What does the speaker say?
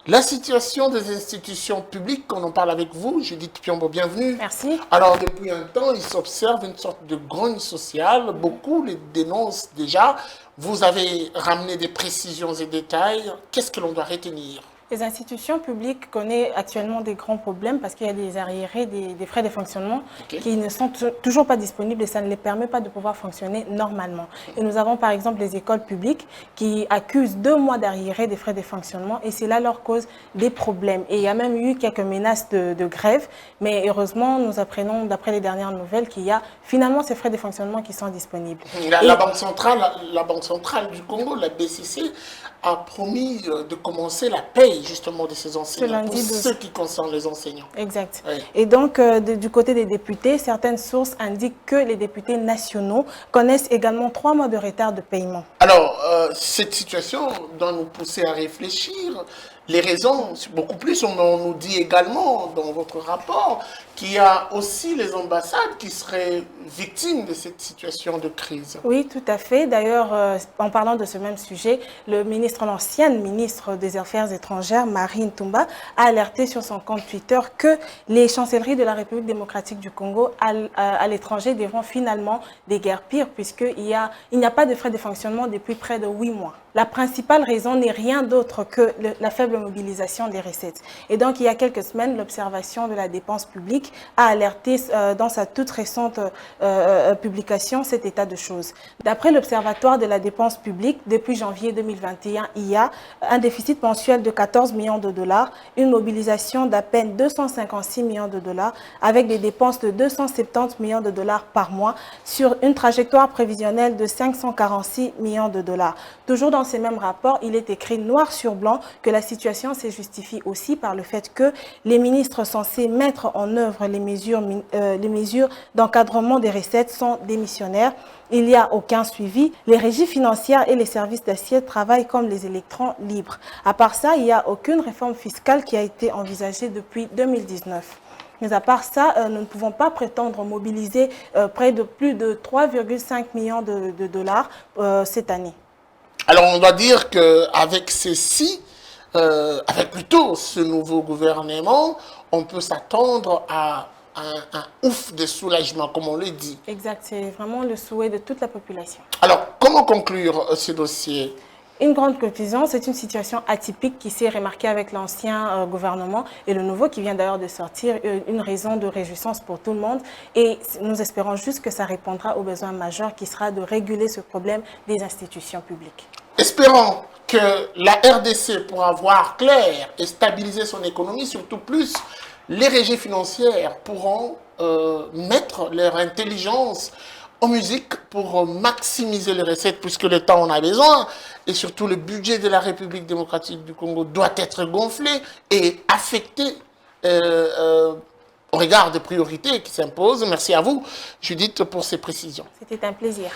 La situation des institutions publiques, on en parle avec vous, Judith Piombo, bienvenue. Merci. Alors, depuis un temps, il s'observe une sorte de grogne sociale. Beaucoup les dénoncent déjà. Vous avez ramené des précisions et détails. Qu'est-ce que l'on doit retenir? Les institutions publiques connaissent actuellement des grands problèmes parce qu'il y a des arriérés, des frais de fonctionnement qui ne sont toujours pas disponibles et ça ne les permet pas de pouvoir fonctionner normalement. Et nous avons par exemple les écoles publiques qui accusent 2 mois d'arriérés des frais de fonctionnement et cela leur cause des problèmes. Et il y a même eu quelques menaces de grève, mais heureusement, nous apprenons d'après les dernières nouvelles qu'il y a finalement ces frais de fonctionnement qui sont disponibles. La Banque centrale du Congo, la BCC, a promis de commencer la paye justement de ces enseignants, pour ceux qui concernent les enseignants. Exact. Oui. Et donc, du côté des députés, certaines sources indiquent que les députés nationaux connaissent également 3 mois de retard de paiement. Alors, cette situation doit nous pousser à réfléchir. Les raisons, beaucoup plus, on nous dit également dans votre rapport qu'il y a aussi les ambassades qui seraient victimes de cette situation de crise. Oui, tout à fait. D'ailleurs, en parlant de ce même sujet, l'ancienne ministre des Affaires étrangères, Marine Toumba, a alerté sur son compte Twitter que les chancelleries de la République démocratique du Congo à l'étranger devront finalement déguerpir puisqu'il n'y a pas de frais de fonctionnement depuis près de 8 mois. La principale raison n'est rien d'autre que la faible mobilisation des recettes. Et donc, il y a quelques semaines, l'Observation de la dépense publique a alerté dans sa toute récente publication cet état de choses. D'après l'Observatoire de la dépense publique, depuis janvier 2021, il y a un déficit mensuel de 14 millions de dollars, une mobilisation d'à peine 256 millions de dollars, avec des dépenses de 270 millions de dollars par mois, sur une trajectoire prévisionnelle de 546 millions de dollars. Toujours dans ces mêmes rapports, il est écrit noir sur blanc que la situation se justifie aussi par le fait que les ministres censés mettre en œuvre les mesures d'encadrement des recettes sont démissionnaires. Il n'y a aucun suivi. Les régies financières et les services d'assiette travaillent comme les électrons libres. À part ça, il n'y a aucune réforme fiscale qui a été envisagée depuis 2019. Mais à part ça, nous ne pouvons pas prétendre mobiliser près de plus de 3,5 millions de dollars cette année. Alors on doit dire qu'avec ceci, avec plutôt ce nouveau gouvernement, on peut s'attendre à un ouf de soulagement, comme on le dit. Exact, c'est vraiment le souhait de toute la population. Alors, comment conclure ce dossier? Une grande conclusion, c'est une situation atypique qui s'est remarquée avec l'ancien gouvernement et le nouveau qui vient d'ailleurs de sortir, une raison de réjouissance pour tout le monde. Et nous espérons juste que ça répondra aux besoins majeurs qui sera de réguler ce problème des institutions publiques. Espérons que la RDC pourra voir clair et stabiliser son économie, surtout plus les régies financières pourront mettre leur intelligence en musique pour maximiser les recettes puisque le temps en a besoin et surtout le budget de la République démocratique du Congo doit être gonflé et affecté au regard des priorités qui s'imposent. Merci à vous, Judith, pour ces précisions. C'était un plaisir.